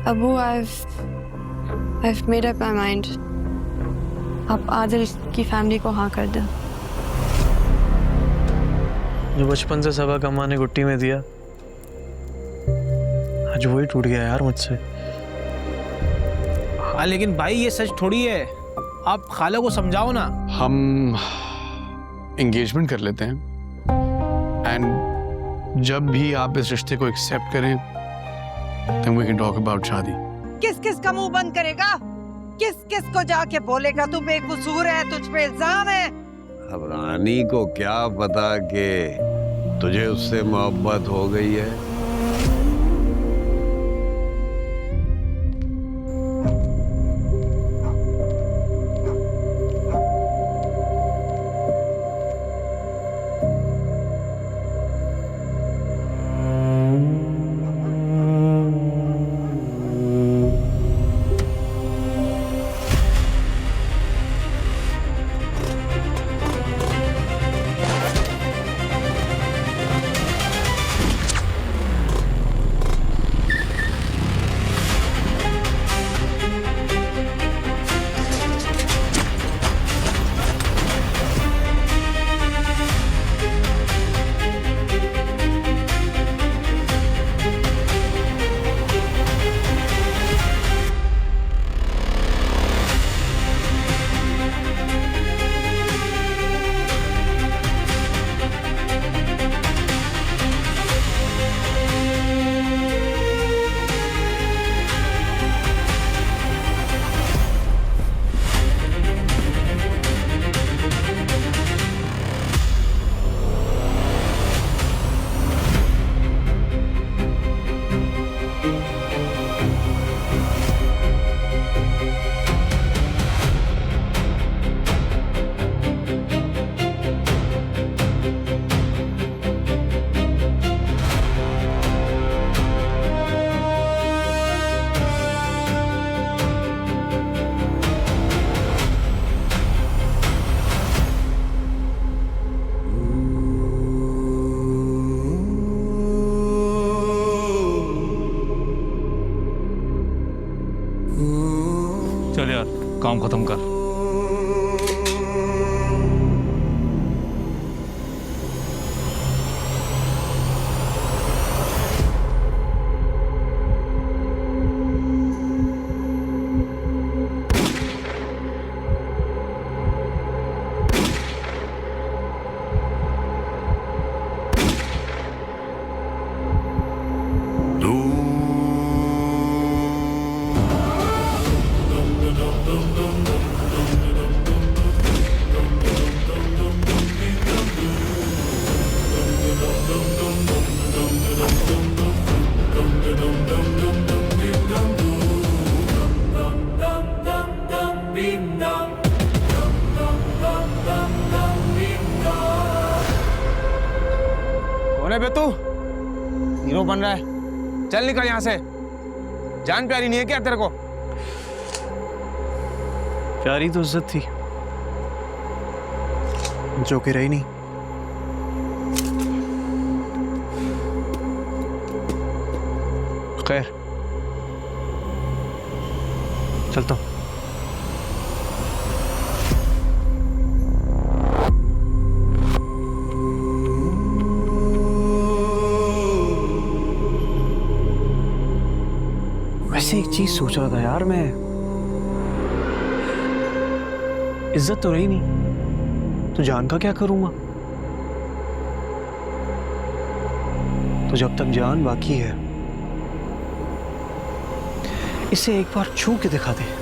Abu, I've made up my mind. आप आदिल की family को हाँ कर दो। जो बचपन से सबक अम्मा ने गुट्टी में दिया, आज वही टूट गया यार मुझसे। हाँ लेकिन भाई ये सच थोड़ी है, आप खाला को समझाओ ना। हम एंगेजमेंट कर लेते हैं एंड जब भी आप इस रिश्ते को एक्सेप्ट करें then we can talk about शादी। किस किस का मुंह बंद करेगा? किस किस को जाके बोलेगा तू बेकसूर है, तुझ पे इल्जाम है? अब रानी को क्या पता कि तुझे उससे मोहब्बत हो गई है। चल यार काम खत्म कर। बे तू हीरो बन रहा है, चल निकल यहाँ से। जान प्यारी नहीं है क्या तेरे को? प्यारी तो इज्जत थी जो कि रही नहीं। खैर चलता हूँ। वैसे एक चीज सोच रहा था यार मैं, इज्जत तो रही नहीं तो जान का क्या करूंगा? तो जब तक जान बाकी है इसे एक बार छू के दिखा दे।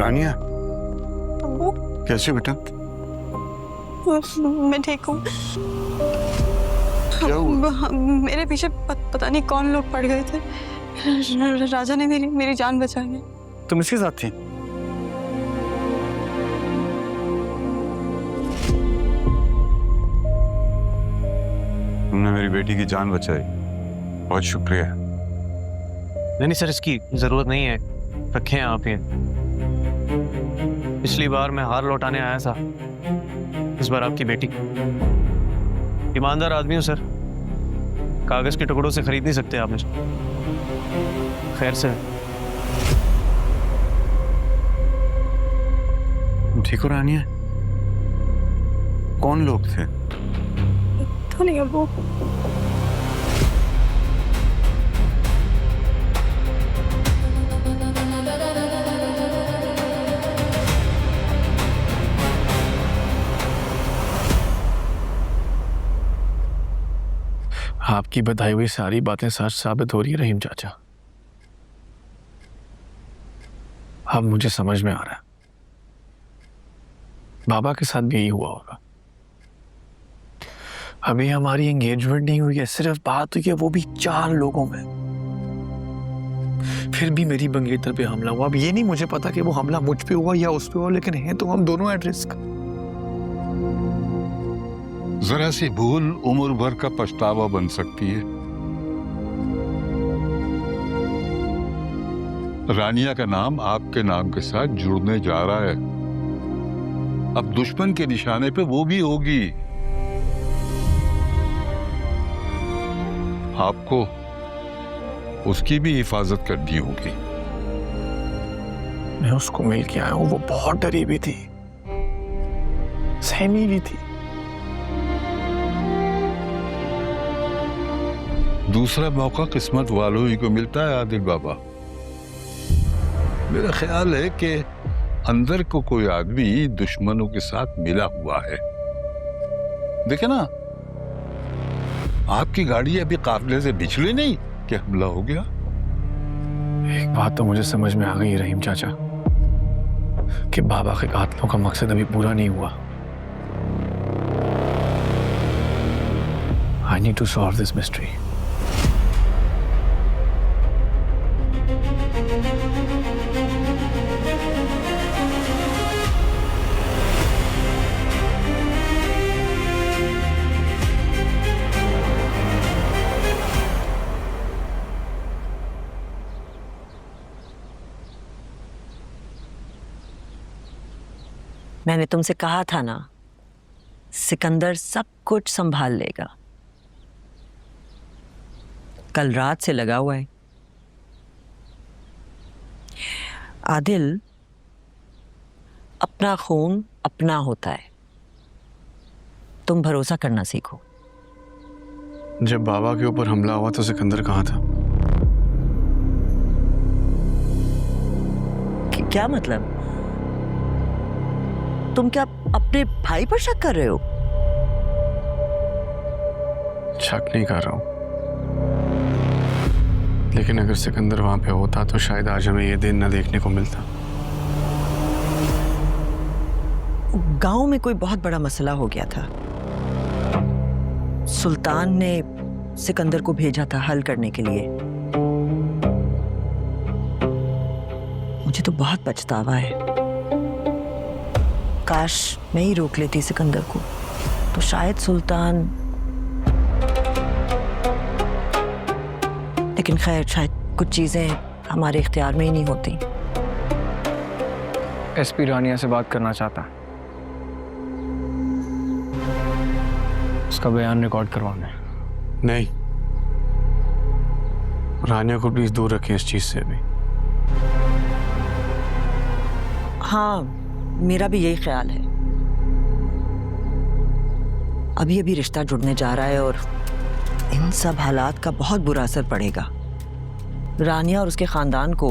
रानिया अबू, कैसे बेटा? मैं ठीक हूँ। क्या हुआ? मेरे पीछे पता नहीं कौन लोग पड़ गए थे। राजा ने मेरी जान बचा ली। तुम इसके साथ थी? तुमने मेरी बेटी की जान बचाई, बहुत शुक्रिया। नहीं सर, इसकी जरूरत नहीं है, रखें आप ये। पिछली बार मैं हार लौटाने आया था, इस बार आपकी बेटी। ईमानदार आदमी हूँ सर, कागज के टुकड़ों से खरीद नहीं सकते आप मुझे। खैर से। ठीक हो रानिया? कौन लोग थे? तो नहीं अबू। आपकी बताई हुई सारी बातें सच साबित हो रही है रहीम चाचा। अब मुझे समझ में आ रहा है, बाबा के साथ भी यही हुआ होगा। अभी हमारी एंगेजमेंट नहीं हुई है, सिर्फ बात हुई है, वो भी 4 लोगों में। फिर भी मेरी मंगेतर पे हमला हुआ। अब ये नहीं मुझे पता कि वो हमला मुझ पे हुआ या उस पे हुआ, लेकिन हैं तो हम दोनों एट रिस्क। जरा सी भूल उम्र भर का पछतावा बन सकती है। रानिया का नाम आपके नाम के साथ जुड़ने जा रहा है। अब दुश्मन के निशाने पे वो भी होगी। आपको उसकी भी हिफाजत करनी होगी। मैं उसको मिल के आया हूं, वो बहुत डरी भी थी, सहमी भी थी। दूसरा मौका किस्मत वालों ही को मिलता है आदिल बाबा। मेरा ख्याल है कि अंदर को कोई आदमी दुश्मनों के साथ मिला हुआ है। देखे ना, आपकी गाड़ी अभी काफिले से बिछड़ी नहीं कि हमला हो गया। एक बात तो मुझे समझ में आ गई रहीम चाचा, कि बाबा के कातलों का मकसद अभी पूरा नहीं हुआ। I need to solve this mystery. मैंने तुमसे कहा था ना, सिकंदर सब कुछ संभाल लेगा। कल रात से लगा हुआ है। आदिल, अपना खून अपना होता है, तुम भरोसा करना सीखो। जब बाबा के ऊपर हमला हुआ तो सिकंदर कहाँ था? क्या मतलब? तुम क्या अपने भाई पर शक कर रहे हो? शक नहीं कर रहा हूं, लेकिन अगर सिकंदर वहां पे होता तो शायद आज हमें ये दिन न देखने को मिलता। गांव में कोई बहुत बड़ा मसला हो गया था। सुल्तान ने सिकंदर को भेजा था हल करने के लिए। मुझे तो बहुत पछतावा है। काश मैं ही रोक लेती सिकंदर को, तो शायद सुल्तान। लेकिन खैर, शायद कुछ चीजें हमारे इख्तियार में ही नहीं होती। एसपी रानिया से बात करना चाहता है, उसका बयान रिकॉर्ड करवाना है। नहीं, रानिया को प्लीज दूर रखें इस चीज से भी। हाँ, मेरा भी यही ख्याल है। अभी अभी रिश्ता जुड़ने जा रहा है और इन सब हालात का बहुत बुरा असर पड़ेगा। रानिया और उसके खानदान को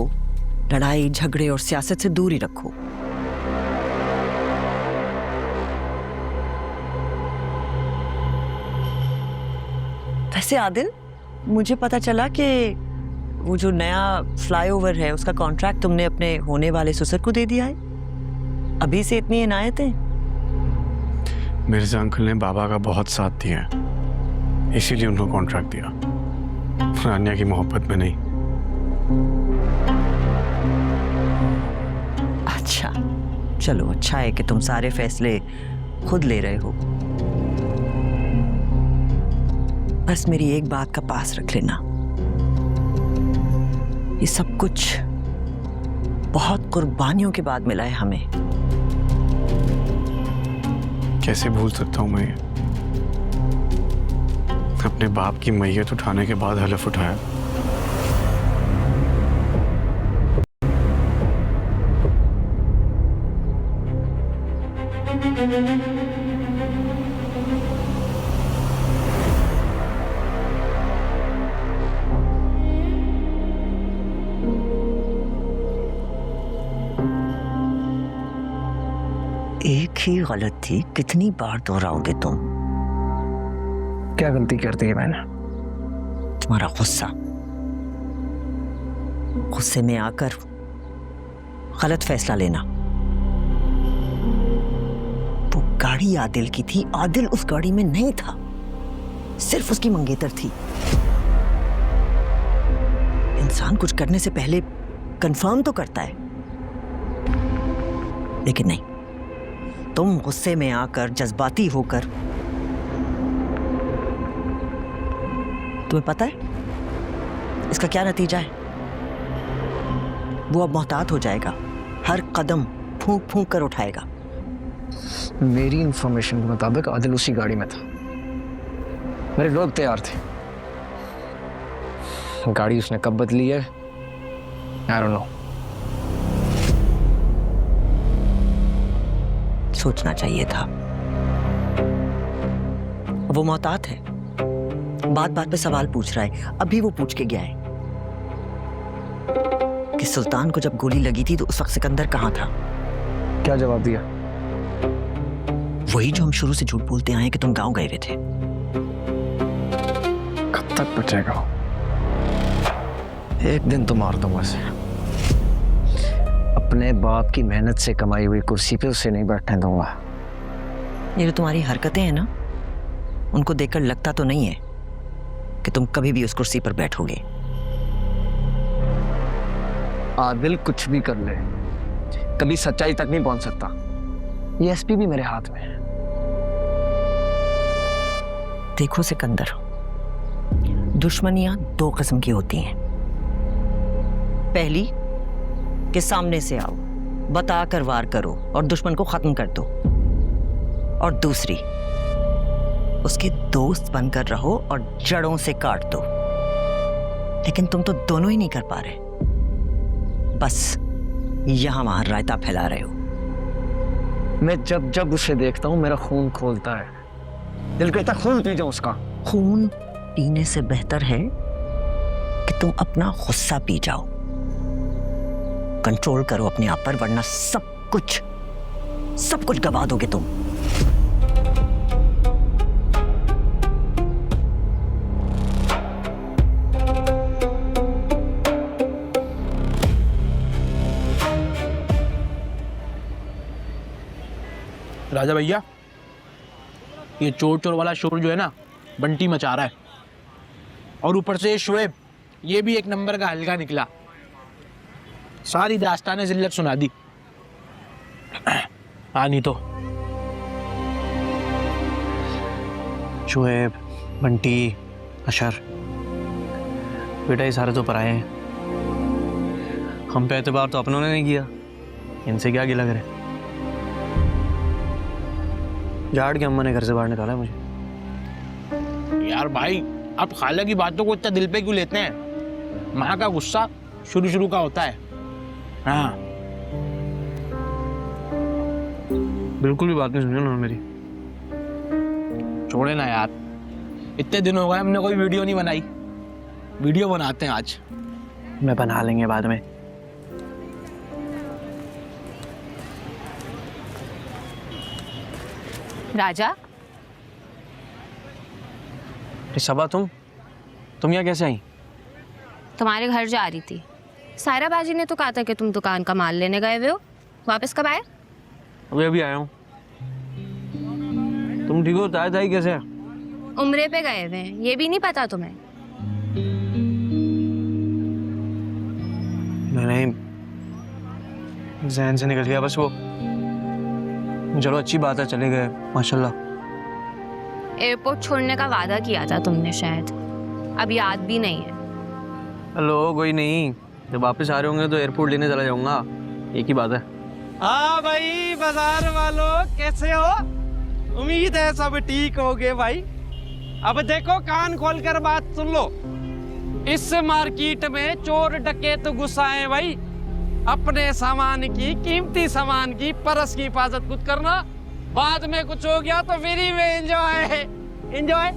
लड़ाई झगड़े और सियासत से दूर ही रखो। वैसे आदिल, मुझे पता चला कि वो जो नया फ्लाईओवर है उसका कॉन्ट्रैक्ट तुमने अपने होने वाले ससुर को दे दिया है? अभी से इतनी इनायतें? मिर्जा अंकल ने बाबा का बहुत साथ दिया है, इसीलिए उनको कॉन्ट्रैक्ट दिया, रानिया की मोहब्बत में नहीं। अच्छा, चलो अच्छा है कि तुम सारे फैसले खुद ले रहे हो। बस मेरी एक बात का पास रख लेना, ये सब कुछ बहुत कुर्बानियों के बाद मिला है हमें। कैसे भूल सकता हूँ मैं ये? अपने बाप की मैयत उठाने के बाद हलफ उठाया। एक ही गलत थी, कितनी बार दोहराओगे तुम? क्या गलती कर दी है मैंने? तुम्हारा गुस्सा, गुस्से में आकर गलत फैसला लेना। वो गाड़ी आदिल की थी, आदिल उस गाड़ी में नहीं था, सिर्फ उसकी मंगेतर थी। इंसान कुछ करने से पहले कंफर्म तो करता है, लेकिन नहीं, तुम गुस्से में आकर जज्बाती होकर, तुम्हें पता है इसका क्या नतीजा है? वो अब मोहतात हो जाएगा, हर कदम फूंक फूंक कर उठाएगा। मेरी इंफॉर्मेशन के मुताबिक आदिल उसी गाड़ी में था, मेरे लोग तैयार थे। गाड़ी उसने कब बदली है आई डोंट नो। सोचना चाहिए था। वो मोहतात है, बात बात पे सवाल पूछ रहा है। अभी वो पूछ के गया है कि सुल्तान को जब गोली लगी थी तो उस वक्त सिकंदर कहाँ था। क्या जवाब दिया? वही जो हम शुरू से झूठ बोलते आए कि तुम गांव गए हुए थे। कब तक बचेगा? एक दिन तो मार दूंगा उसे। अपने बाप की मेहनत से कमाई हुई कुर्सी पे उसे नहीं बैठने दूंगा। ये जो तुम्हारी हरकतें हैं ना, उनको देखकर लगता तो नहीं है कि तुम कभी भी उस कुर्सी पर बैठोगे। आदिल कुछ भी कर ले, कभी सच्चाई तक नहीं पहुंच सकता। ये एसपी भी मेरे हाथ में है। देखो सिकंदर, दुश्मनियां दो किस्म की होती हैं। पहली कि सामने से आओ, बता कर वार करो और दुश्मन को खत्म कर दो, और दूसरी उसके दोस्त बनकर रहो और जड़ों से काट दो। लेकिन तुम तो दोनों ही नहीं कर पा रहे, बस यहां वहां रायता फैला रहे हो। मैं जब जब उसे देखता हूं मेरा खून खोलता है, दिल कहता खून पी जाऊं उसका। खून पीने से बेहतर है कि तुम अपना गुस्सा पी जाओ। कंट्रोल करो अपने आप पर, वरना सब कुछ गवा दोगे तुम। राजा भैया, ये चोर चोर वाला शोर जो है ना, बंटी मचा रहा है। और ऊपर से शोएब, ये भी एक नंबर का हल्का निकला, सारी दास्तान जिल्लत सुना दी। हाँ नहीं तो शोएब, बंटी, अशर, बेटा ये सारे तो पराए हैं। हम पे एतबार तो अपनों ने नहीं किया, इनसे क्या गिला करे। झाड़ के अम्मा ने घर से बाहर निकाला मुझे। यार भाई, आप खाला की बातों को इतना दिल पे क्यों लेते हैं? माँ का गुस्सा शुरू का होता है। हाँ, बिल्कुल भी बात नहीं सुनी उन्होंने मेरी। छोड़े ना यार, इतने दिन हो गए हमने कोई वीडियो नहीं बनाई। वीडियो बनाते हैं आज। मैं बना लेंगे बाद में। राजा, सबा तुम यहाँ कैसे आई? तुम्हारे घर जा रही थी। सायरा बाजी ने तो कहा था कि तुम दुकान का माल लेने गए हुए हो। वापस कब आए? अभी आया हूँ। तुम ठीक हो? ताई ताई कैसे है? उम्रे पे गए हुए हैं, ये भी नहीं पता तुम्हें? नहीं, ज़हन से निकल गया बस वो। चलो अच्छी बात है, चले गए माशाल्लाह। एयरपोर्ट छोड़ने का वादा किया था तुमने शायद, अब याद भी नहीं है। हेलो, कोई नहीं, जब वापस आ रहे होंगे तो एयरपोर्ट लेने चला जाऊंगा, एक ही बात है। हाँ भाई बाजार वालों, कैसे हो? उम्मीद है सब ठीक हो गए भाई। अब देखो, कान खोलकर बात सुन लो। इस मार्केट में चोर डकैत घुस आए भाई। अपने सामान की, कीमती सामान की, परस की हिफाजत खुद करना। बाद में कुछ हो गया तो फ्री में एंजॉय। एंजॉय।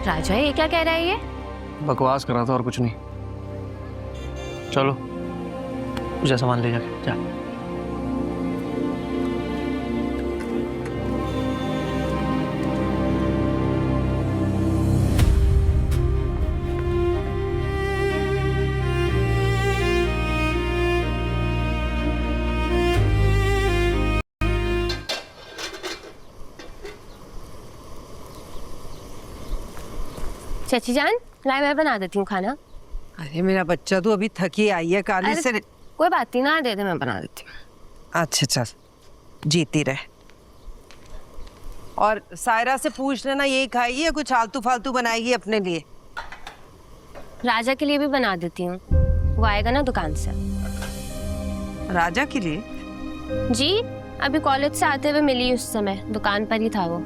राजा ये क्या कह रहा है? ये बकवास कर रहा था और कुछ नहीं। चलो मुझे सामान ले जाके जा। चाची जान, लाए मैं बना देती हूँ खाना। अरे मेरा बच्चा तो अभी थकी आई है काली से। कोई बात नहीं ना, दे दे, मैं बना देती हूँ। अच्छा चल, जीती रहे। और सायरा से पूछ लेना यही खाएगी या कुछ आलतू फालतू बनाएगी अपने लिए? राजा के लिए भी बना देती हूँ, वो आएगा ना दुकान से। राजा के लिए? जी, अभी कॉलेज से आते हुए मिली उस समय, दुकान पर ही था वो।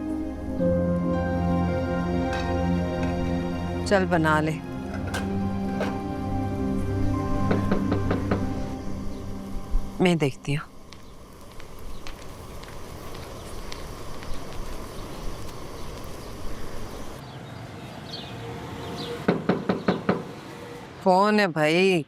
चल बना ले। मैं देखती हूँ। कौन है भाई?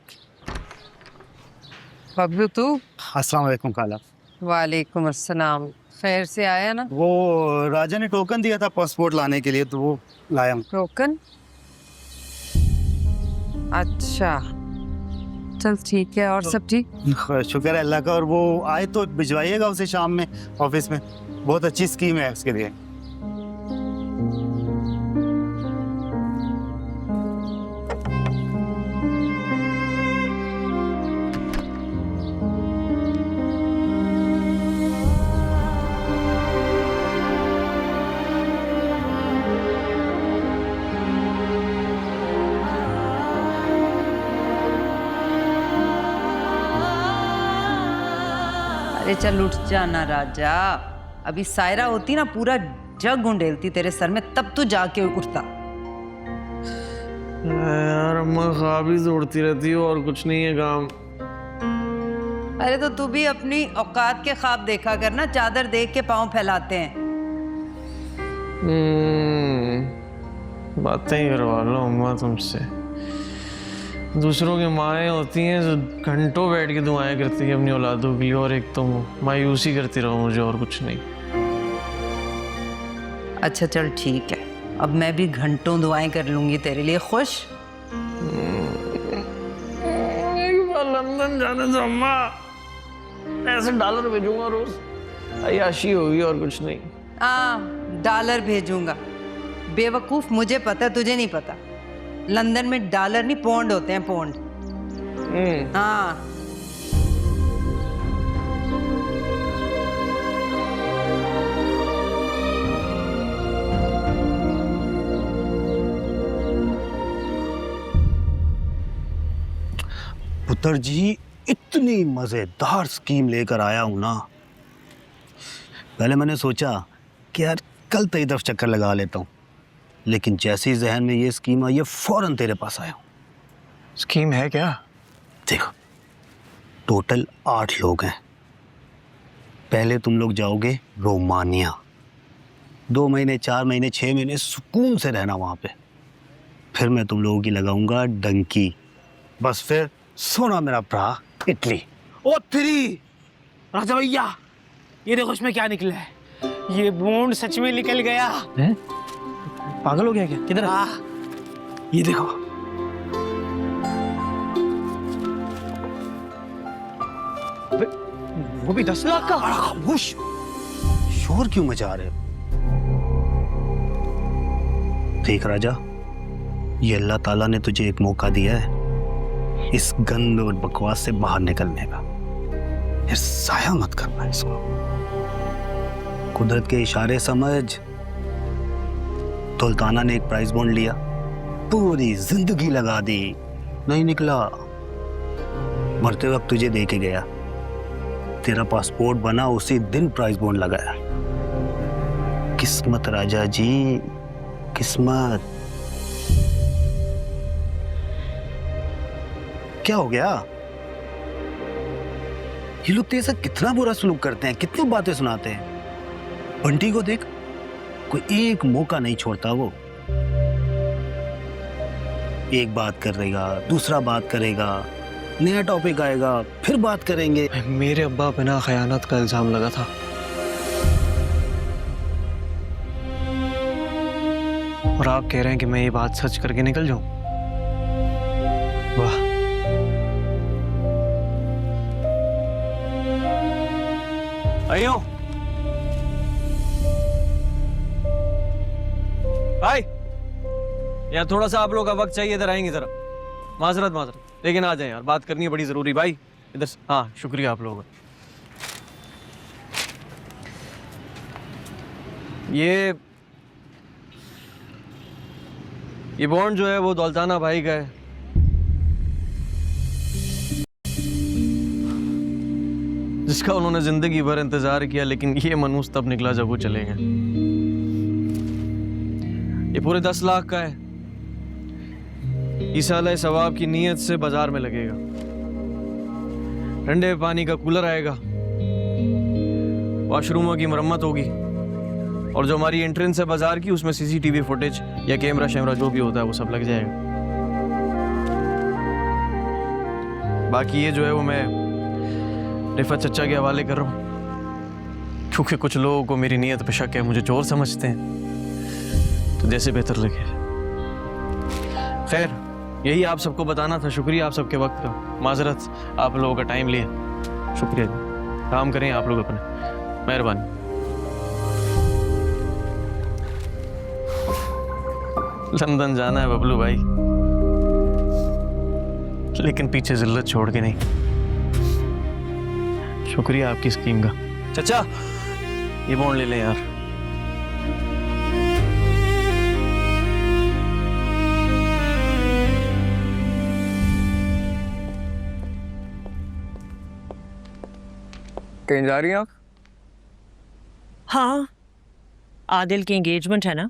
बबलू तू? अस्सलाम वालेकुम खाला। वालेकुम अस्सलाम। खैर से आया ना? वो राजा ने टोकन दिया था पासपोर्ट लाने के लिए, तो वो लाया हूँ। टोकन? अच्छा चल ठीक है। और सब ठीक? शुक्र है अल्लाह का। और वो आए तो भिजवाइएगा उसे शाम में ऑफिस में, बहुत अच्छी स्कीम है उसके लिए। अरे चल उठ जाना राजा। अभी सायरा होती ना, पूरा जग उंडेलती तेरे सर में, तब तू जाके उठता। यार अम्मा ख्वाब ही उड़ती रहती हो और कुछ नहीं है काम। अरे तो तू भी अपनी औकात के ख्वाब देखा करना, चादर देख के पाँव फैलाते हैं। बातें ही करवा लो अम्मा तुमसे। दूसरों की माएँ होती हैं जो घंटों बैठ के दुआएं करती हैं अपनी औलादों के लिए, और एक तुम मायूसी करती रहो मुझे, और कुछ नहीं। अच्छा चल ठीक है, अब मैं भी घंटों दुआएं कर लूंगी तेरे लिए। खुश? लंदन जाने से अम्मा, ऐसे डॉलर भेजूंगा रोज, अय्याशी होगी और कुछ नहीं। हाँ डॉलर भेजूंगा। बेवकूफ, मुझे पता, तुझे नहीं पता। लंदन में डॉलर नहीं पौंड होते हैं, पौंड। हाँ पुत्र जी, इतनी मजेदार स्कीम लेकर आया हूं ना। पहले मैंने सोचा कि यार कल तेरी तरफ चक्कर लगा लेता हूं, लेकिन जैसे ही जहन में ये स्कीम आई है, फौरन तेरे पास आया हूं। स्कीम है क्या? देखो, टोटल 8 लोग हैं। पहले तुम लोग जाओगे रोमानिया, 2 महीने, 4 महीने, 6 महीने सुकून से रहना वहां पे। फिर मैं तुम लोगों की लगाऊंगा डंकी, बस फिर सोना मेरा भरा इटली। ओ तेरी राजा भैया, ये देखो इसमें क्या निकला है। ये बॉन्ड सच में निकल गया। पागल हो गया क्या? किधर? ये देखो, वो भी 10 लाख का। खामोश, शोर क्यों मचा रहे हो? देख राजा, ये अल्लाह ताला ने तुझे एक मौका दिया है इस गंद और बकवास से बाहर निकलने का। फिर साया मत करना इसको। कुदरत के इशारे समझ। सुल्ताना ने एक प्राइस बॉन्ड लिया, पूरी जिंदगी लगा दी, नहीं निकला। मरते वक्त तुझे दे के गया, तेरा पासपोर्ट बना उसी दिन प्राइस बॉन्ड लगाया। किस्मत राजा जी, किस्मत। क्या हो गया? ये लोग तेरे साथ कितना बुरा सलूक करते हैं, कितनी बातें सुनाते हैं। बंटी को देख, कोई एक मौका नहीं छोड़ता वो। एक बात करेगा, दूसरा बात करेगा, नया टॉपिक आएगा, फिर बात करेंगे। मेरे अब्बा बिना खयानत का इल्जाम लगा था। और आप कह रहे हैं कि मैं ये बात सच करके निकल जाऊं? वाह। आइयो भाई, यार थोड़ा सा आप लोग का वक्त चाहिए, इधर आएंगे जरा। माजरत, लेकिन आ जाए यार, बात करनी है बड़ी जरूरी। भाई इधर। हाँ, शुक्रिया आप लोगों का। ये बॉन्ड जो है वो दौलताना भाई का है। जिसका उन्होंने जिंदगी भर इंतजार किया, लेकिन ये मनूस तब निकला जब वो चले गए। ये पूरे 10 लाख का है। ईसाले सवाब की नीयत से बाजार में लगेगा। ठंडे पानी का कूलर आएगा, वॉशरूमों की मरम्मत होगी, और जो हमारी एंट्रेंस है बाजार की, उसमें सीसीटीवी फुटेज या कैमरा शैमरा जो भी होता है वो सब लग जाएगा। बाकी ये जो है वो मैं रिफत चचा के हवाले कर रहा हूँ, क्योंकि कुछ लोगों को मेरी नीयत पे शक है, मुझे चोर समझते हैं, तो जैसे बेहतर लगे। खैर, यही आप सबको बताना था। शुक्रिया आप सबके वक्त का। माजरत आप लोगों का टाइम लिया, शुक्रिया जी। काम करें आप लोग अपने, मेहरबानी। लंदन जाना है बबलू भाई, लेकिन पीछे जिल्लत छोड़ के नहीं। शुक्रिया आपकी स्कीम का। चचा, ये बॉन्ड ले लें यार। कहीं जा रही हैं आप? हाँ, आदिल की एंगेजमेंट है ना,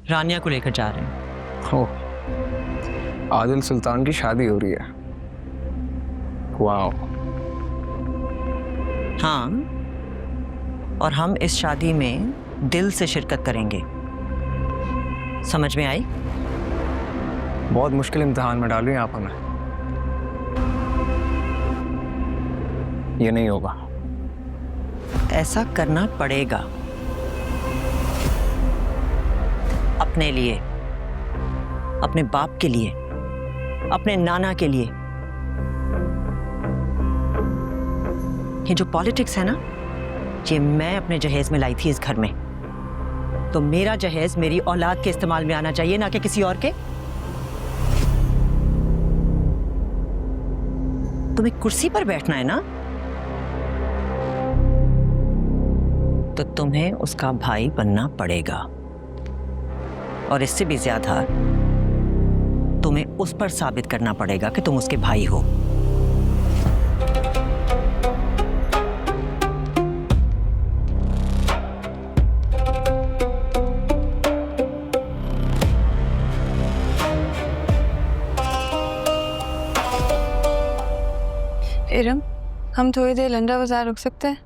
रानिया को लेकर जा रहे हैं। हो, आदिल सुल्तान की शादी हो रही है। वाह। हाँ, और हम इस शादी में दिल से शिरकत करेंगे। समझ में आई? बहुत मुश्किल इम्तिहान में डाल रही हैं आप हमें। ये नहीं होगा। ऐसा करना पड़ेगा, अपने लिए, अपने बाप के लिए, अपने नाना के लिए। ये जो पॉलिटिक्स है ना, ये मैं अपने जहेज में लाई थी इस घर में, तो मेरा जहेज मेरी औलाद के इस्तेमाल में आना चाहिए, ना कि किसी और के। तुम्हें कुर्सी पर बैठना है ना, तो तुम्हें उसका भाई बनना पड़ेगा, और इससे भी ज्यादा तुम्हें उस पर साबित करना पड़ेगा कि तुम उसके भाई हो। इरम, हम थोड़ी देर लंडा बाजार रुक सकते हैं?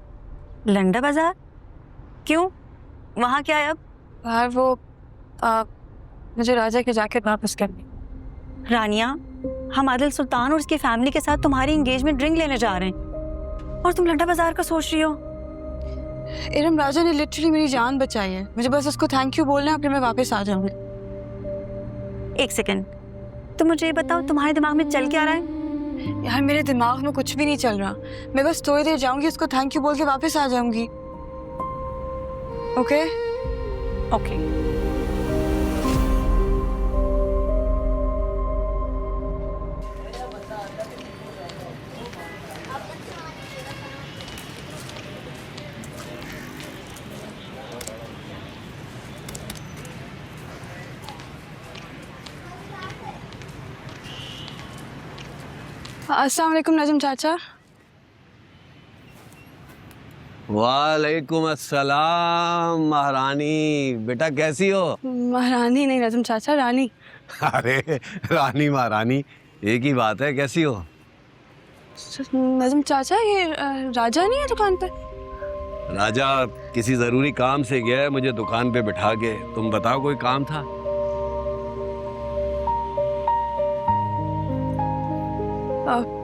लंडा बाजार क्यों? वहाँ क्या है अब? बाहर वो मुझे राजा की जैकेट वापस करनी। रानिया, हम आदिल सुल्तान और उसकी फैमिली के साथ तुम्हारी एंगेजमेंट ड्रिंक लेने जा रहे हैं, और तुम लंडा बाजार का सोच रही हो? इरम, राजा ने लिटरली मेरी जान बचाई है। मुझे बस उसको थैंक यू बोलना है, फिर मैं वापस आ जाऊंगी। एक सेकंड, तुम मुझे ये बताओ तुम्हारे दिमाग में चल क्या रहा है? यार मेरे दिमाग में कुछ भी नहीं चल रहा, मैं बस थोड़ी देर जाऊंगी, उसको थैंक यू बोल के वापस आ जाऊंगी। Okay okay. अस्सलाम वालेकुम नजम चाचा। वालेकुम अस्सलाम महारानी। बेटा कैसी हो? महारानी नहीं नजम चाचा, रानी। अरे रानी महारानी एक ही बात है, कैसी हो? नजम चाचा ये राजा नहीं है दुकान पे? राजा किसी जरूरी काम से गया है, मुझे दुकान पे बिठा के। तुम बताओ कोई काम था?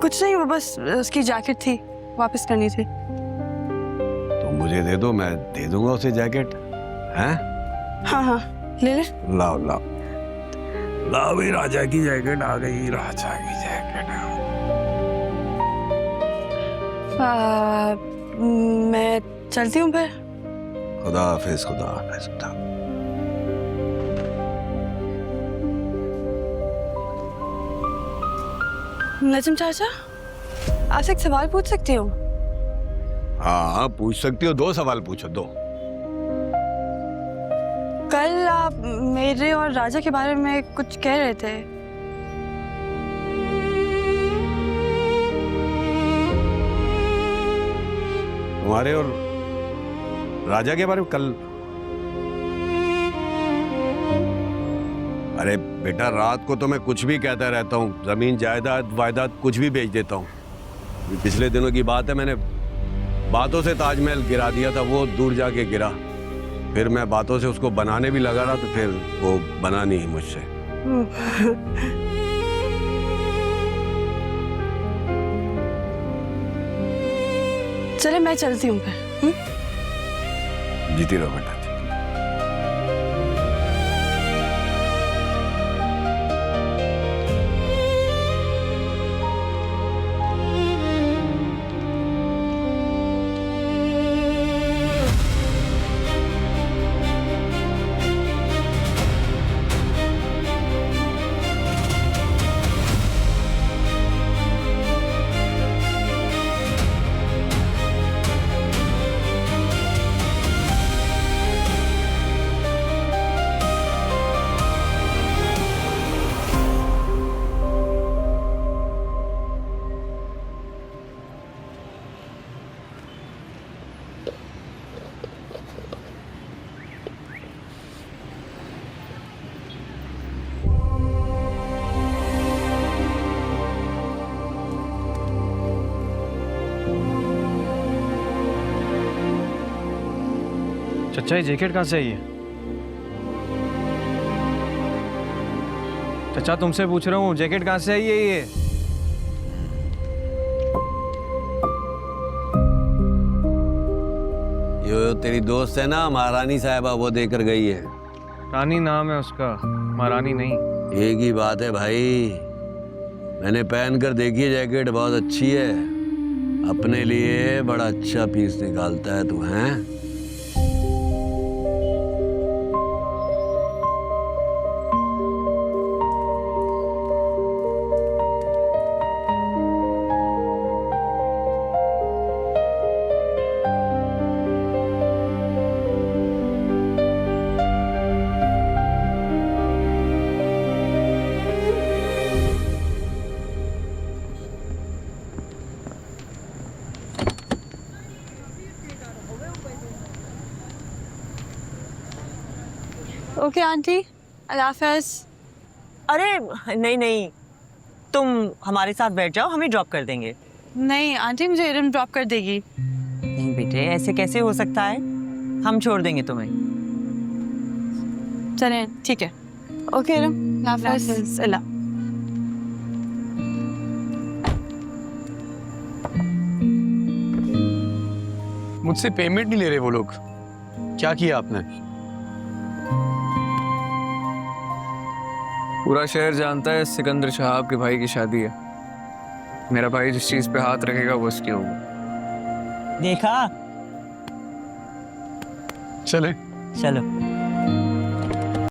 कुछ नहीं, वो बस उसकी जैकेट थी, वापस करनी थी। तुम मुझे दे दो, मैं दे दूंगा उसे जैकेट। हैं? हाँ हाँ ले ले। लाओ लाओ लाओ भाई, राजा की जैकेट आ गई, राजा की जैकेट। मैं चलती हूँ फिर। खुदा हाफिज, खुदा हाफिज, खुदा। नजम चाचा आपसे एक सवाल पूछ सकती हूँ? हाँ पूछ सकती हो, 2 सवाल पूछो, 2। कल आप मेरे और राजा के बारे में कुछ कह रहे थे। तुम्हारे और राजा के बारे में कल? अरे बेटा रात को तो मैं कुछ भी कहता रहता हूँ, जमीन जायदाद वायदाद कुछ भी बेच देता हूँ। पिछले दिनों की बात है, मैंने बातों से ताजमहल गिरा दिया था, वो दूर जाके गिरा। फिर मैं बातों से उसको बनाने भी लगा रहा, तो फिर वो बना नहीं मुझसे। चले मैं चलती हूँ फिर। जीती रहो बेटा। चचा ये जैकेट कहाँ से आई है? चचा तुमसे पूछ रहा हूँ, जैकेट कहाँ से आई है ये? ये तेरी दोस्त है ना महारानी साहिबा, वो देकर गई है। रानी नाम है उसका, महारानी नहीं। एक ही बात है भाई, मैंने पहन कर देखी है जैकेट, बहुत अच्छी है। अपने लिए बड़ा अच्छा पीस निकालता है तू, हैं? ओके आंटी, अल्लाह हाफ़िज़। अरे नहीं नहीं, तुम हमारे साथ बैठ जाओ, हमें ड्रॉप कर देंगे। नहीं आंटी, मुझे इरम ड्रॉप कर देगी। नहीं बेटे, ऐसे कैसे हो सकता है? हम छोड़ देंगे तुम्हें। चलें ठीक है। ओके इरम, अल्लाह हाफ़िज़। अल्लाह। मुझसे पेमेंट नहीं ले रहे वो लोग, क्या किया आपने? पूरा शहर जानता है सिकंदर शहाब के भाई की शादी है। मेरा भाई जिस चीज पे हाथ रखेगा वो उसकी होगी। देखा? चले। चलो।